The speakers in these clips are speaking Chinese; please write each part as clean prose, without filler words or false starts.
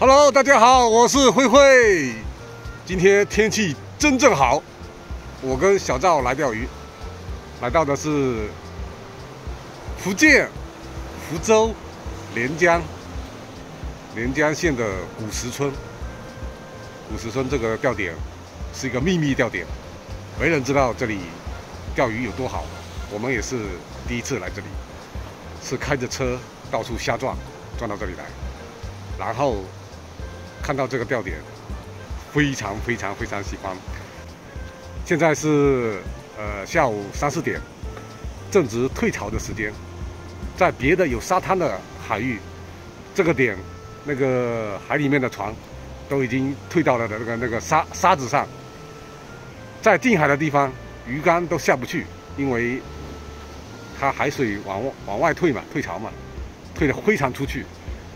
Hello， 大家好，我是慧慧。今天天气真正好，我跟小赵来钓鱼，来到的是福建福州连江县的古石村。古石村这个钓点是一个秘密钓点，没人知道这里钓鱼有多好。我们也是第一次来这里，是开着车到处瞎撞到这里来，然后看到这个钓点，非常喜欢。现在是下午3、4点，正值退潮的时间。在别的有沙滩的海域，这个点那个海里面的船都已经退到了那个沙子上。在近海的地方，鱼竿都下不去，因为它海水往外退嘛，退潮嘛，退得非常出去。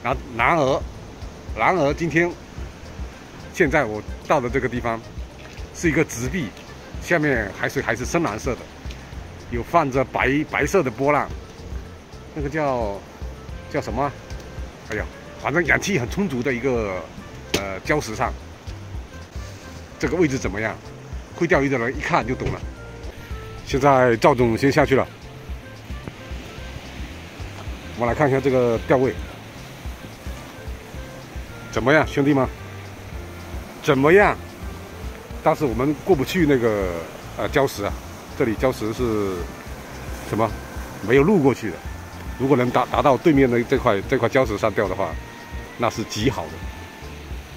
然而现在我到的这个地方是一个直壁，下面海水还是深蓝色的，有泛着白色的波浪，那个叫什么？哎呀，反正氧气很充足的一个礁石上。这个位置怎么样？会钓鱼的人一看就懂了。现在赵总先下去了，我们来看一下这个钓位怎么样，兄弟们？怎么样？但是我们过不去那个礁石啊，这里礁石是什么？没有路过去的。如果能达到对面的这块礁石上钓的话，那是极好的。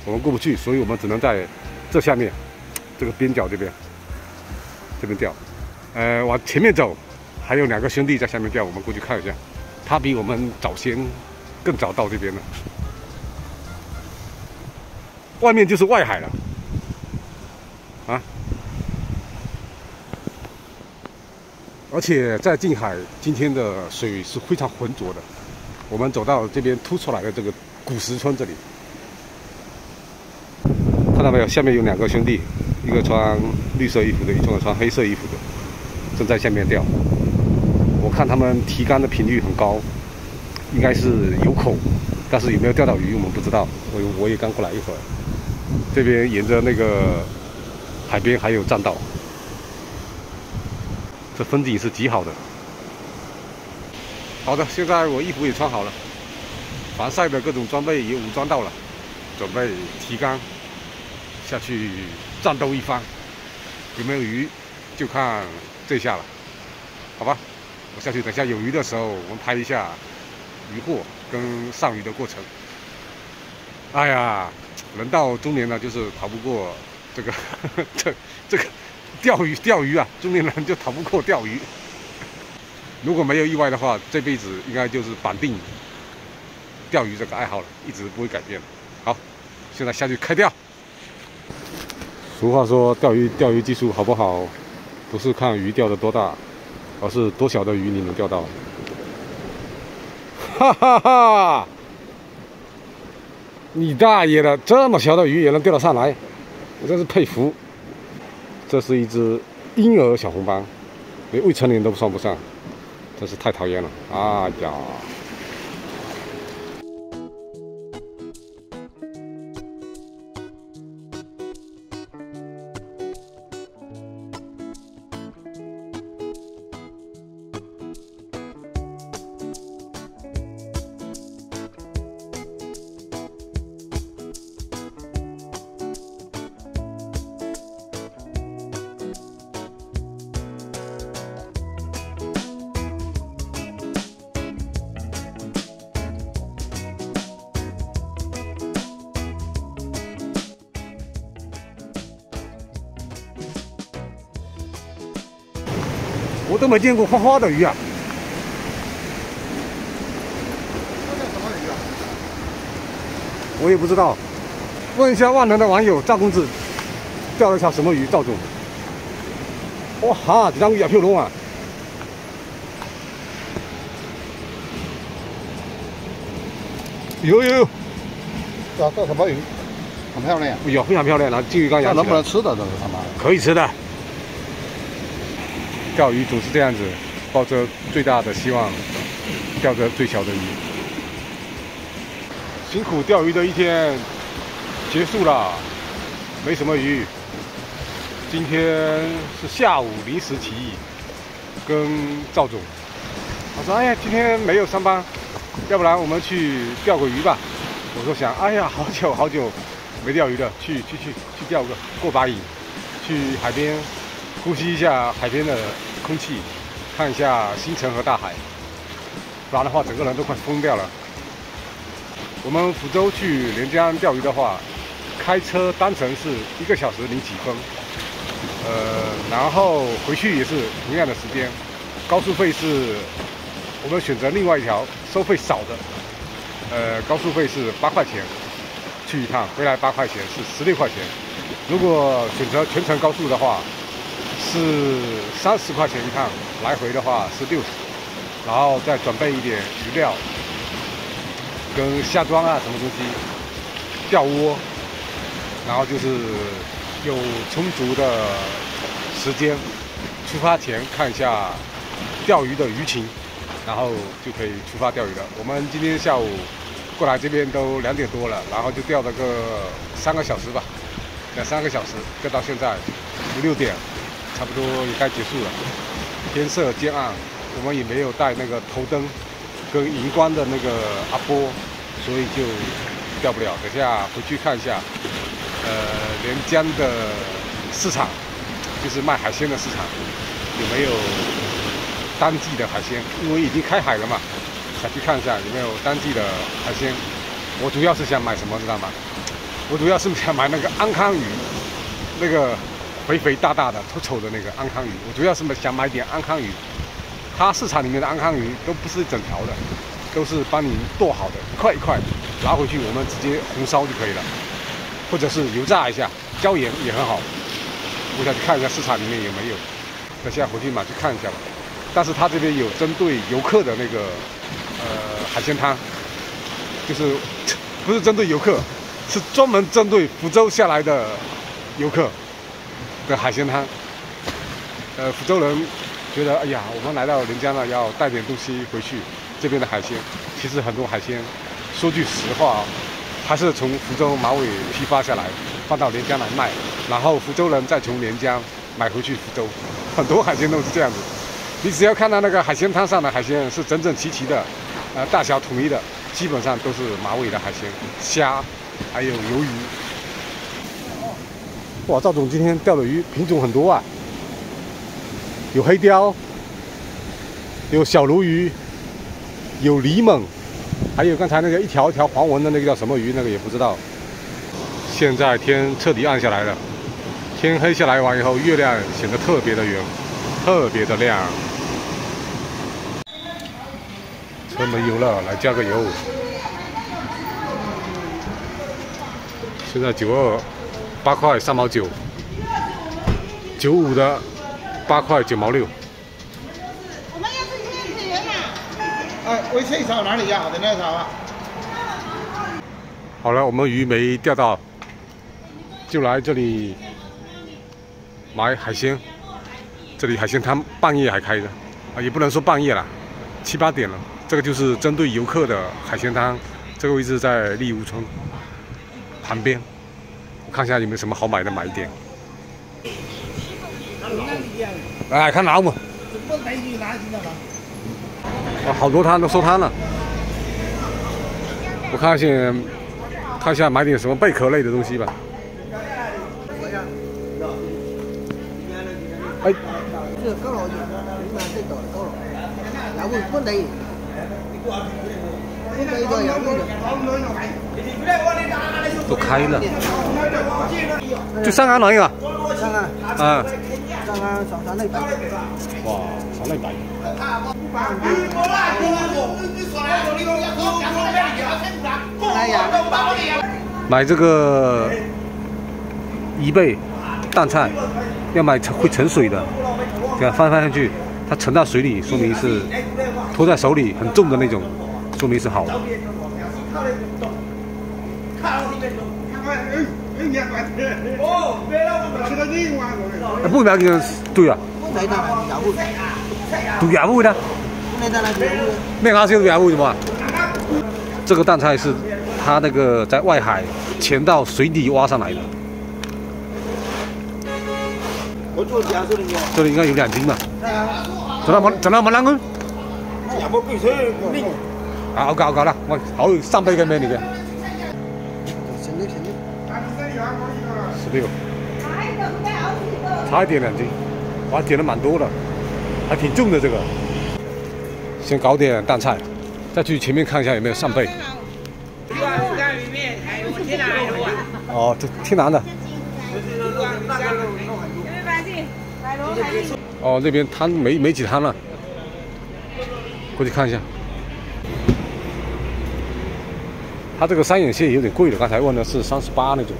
我们过不去，所以我们只能在这下面这个边角这边钓。往前面走，还有2个兄弟在下面钓，我们过去看一下。他比我们更早到这边了。外面就是外海了，啊！而且在近海，今天的水是非常浑浊的。我们走到这边凸出来的这个古石村这里，看到没有？下面有2个兄弟，一个穿绿色衣服的，一个穿黑色衣服的，正在下面钓。我看他们提竿的频率很高，应该是有口，但是有没有钓到鱼我们不知道。我也刚过来一会儿。这边沿着那个海边还有栈道，这风景是极好的。好的，现在我衣服也穿好了，防晒的各种装备也武装到了，准备提竿下去战斗一番。有没有鱼就看这下了，好吧？我下去，等下有鱼的时候，我们拍一下渔获跟上鱼的过程。哎呀！人到中年了，就是逃不过这个这个钓鱼啊！中年人就逃不过钓鱼。如果没有意外的话，这辈子应该就是绑定钓鱼这个爱好了，一直不会改变。好，现在下去开钓。俗话说，钓鱼技术好不好，不是看鱼钓得多大，而是多小的鱼你能钓到。哈哈哈！你大爷的，这么小的鱼也能钓得上来，我真是佩服。这是一只婴儿小红斑，连未成年都算不上，真是太讨厌了。哎呀！我都没见过花花的鱼啊！这叫什么鱼啊？我也不知道，问一下万能的网友赵公子，钓了一条什么鱼？赵总，哇哈，这张鱼也漂亮啊！有，这什么鱼？很漂亮。有非常漂亮，然后金鱼缸养起来。这能不能吃的？这是他妈的。可以吃的。钓鱼总是这样子，抱着最大的希望，钓着最小的鱼。辛苦钓鱼的一天结束了，没什么鱼。今天是下午临时起意，跟赵总他说：“哎呀，今天没有上班，要不然我们去钓个鱼吧。”我说想，哎呀，好久没钓鱼了，去钓个过把瘾，去海边呼吸一下海边的空气，看一下星辰和大海，不然的话整个人都快疯掉了。我们福州去连江钓鱼的话，开车单程是1个小时0几分，然后回去也是同样的时间，高速费是我们选择另外一条收费少的，高速费是8块钱，去一趟回来8块钱是16块钱。如果选择全程高速的话，是30块钱一趟，来回的话是60，然后再准备一点鱼料跟虾装啊什么东西，钓窝，然后就是有充足的时间，出发前看一下钓鱼的鱼情，然后就可以出发钓鱼了。我们今天下午过来这边都2点多了，然后就钓了个3个小时吧，2-3个小时，钓到现在5-6点，差不多也该结束了。天色渐暗，我们也没有带那个头灯跟荧光的那个阿波，所以就钓不了。等下回去看一下，连江的市场，就是卖海鲜的市场，有没有当季的海鲜？因为已经开海了嘛，想去看一下有没有当季的海鲜。我主要是想买什么，知道吗？我主要是想买那个安康鱼，那个肥大的、丑的那个安康鱼。我主要是想买点安康鱼。它市场里面的安康鱼都不是一整条的，都是帮你剁好的，一块一块拿回去，我们直接红烧就可以了，或者是油炸一下，椒盐也很好。我想去看一下市场里面有没有，等下回去去看一下吧。但是它这边有针对游客的那个海鲜摊，就是不是针对游客，是专门针对福州下来的游客的海鲜摊。福州人觉得，哎呀，我们来到连江了，要带点东西回去。这边的海鲜，其实很多海鲜，说句实话，还是从福州马尾批发下来，放到连江来卖，然后福州人再从连江买回去福州。很多海鲜都是这样子。你只要看到那个海鲜摊上的海鲜是整整齐齐的，大小统一的，基本上都是马尾的海鲜，虾，还有鱿鱼。哇，赵总今天钓的鱼品种很多啊，有黑鲷，有小鲈鱼，有狸猛，还有刚才那个一条一条黄纹的那个叫什么鱼，那个也不知道。现在天彻底暗下来了，天黑下来完以后，月亮显得特别的圆，特别的亮。车没油了，来加个油。现在92，8块3毛9，95的8块9毛6。我们要是去人呀？哎，微脆炒哪里呀？在那炒啊。好了，我们鱼没钓到，就来这里买海鲜。这里海鲜摊半夜还开着，也不能说半夜了，7、8点了。这个就是针对游客的海鲜摊，这个位置在利吴村旁边。我看一下有没有什么好买的，买一点。来看老母，好多摊都收摊了。我看一下买点什么贝壳类的东西吧。哎，这高楼，你买最多的高楼，然后不能。都开了，就上岸了一个。上岸。啊。上岸上那白。哇，上那白。买这个贻贝淡菜，要买会沉水的，这样翻上去，它沉到水里，说明是拖在手里很重的那种，说明是好的。不买个对啊。都野味的。那下就是野味的嘛。这个淡菜是它那个在外海潜到水底挖上来的。我做假设的呢。这里应该有2斤吧？整到冇啷个？有冇贵水？啊，搞啦，我好3倍嘅咩嚟嘅？16，差一点2斤，哇，点的蛮多的，还挺重的这个。先搞点淡菜，再去前面看一下有没有扇贝。哦，这挺难的。哦，那边摊没几摊了，过去看一下。它这个3眼蟹有点贵了，刚才问的是38那种。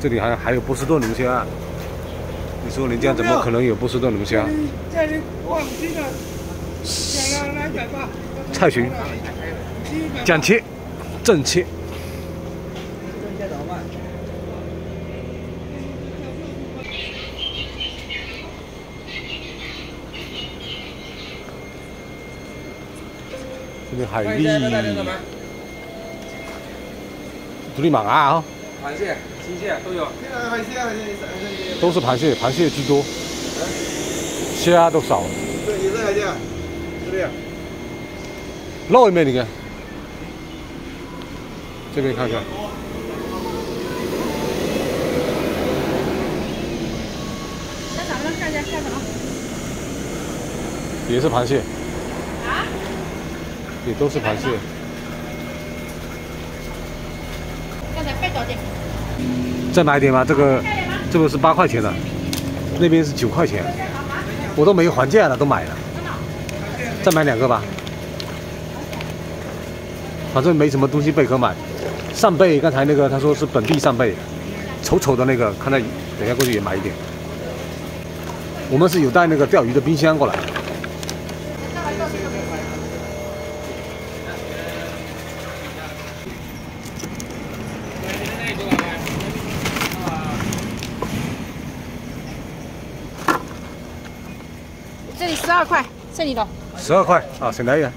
这里还有波士顿龙虾，你说人家怎么可能有波士顿龙虾？菜群，讲切，正切。这边海蛎，独立马啊，螃蟹、青蟹都有。都是螃蟹，螃蟹居多，虾都少。这也是海鲜，这里。肉有没有？你看，这边看看。在上面看一下什么？也是螃蟹。啊？也都是螃蟹。刚才快多点。再买点吧，这个是8块钱的，那边是9块钱，我都没有还价了，都买了。再买2个吧，反正没什么东西贝可买。扇贝刚才那个他说是本地扇贝，丑丑的那个，看到等一下过去也买一点。我们是有带那个钓鱼的冰箱过来。这里12块，这里的。12块啊，省了一点。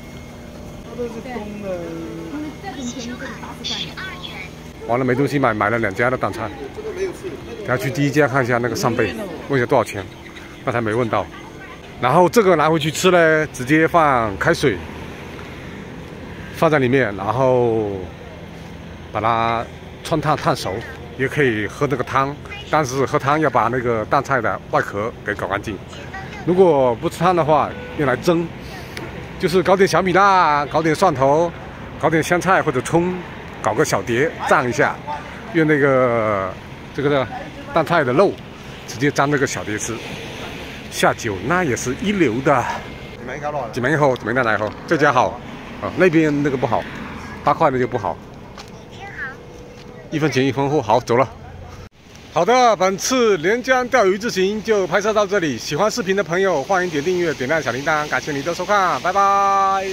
完了没东西买，买了2家的淡菜。等下去第1家看一下那个扇贝，问一下多少钱，刚才没问到。然后这个拿回去吃呢，直接放开水，放在里面，然后把它汆烫烫熟，也可以喝那个汤。但是喝汤要把那个淡菜的外壳给搞干净。如果不吃汤的话，用来蒸，就是搞点小米辣，搞点蒜头，搞点香菜或者葱，搞个小碟蘸一下，用那个这个淡菜的肉，直接蘸那个小碟吃。下酒那也是一流的。几门好，几门奶好，这家好啊，那边那个不好，8块的就不好。1分钱1分货，好走了。好的，本次连江钓鱼之行就拍摄到这里。喜欢视频的朋友，欢迎点订阅、点亮小铃铛，感谢你的收看，拜拜。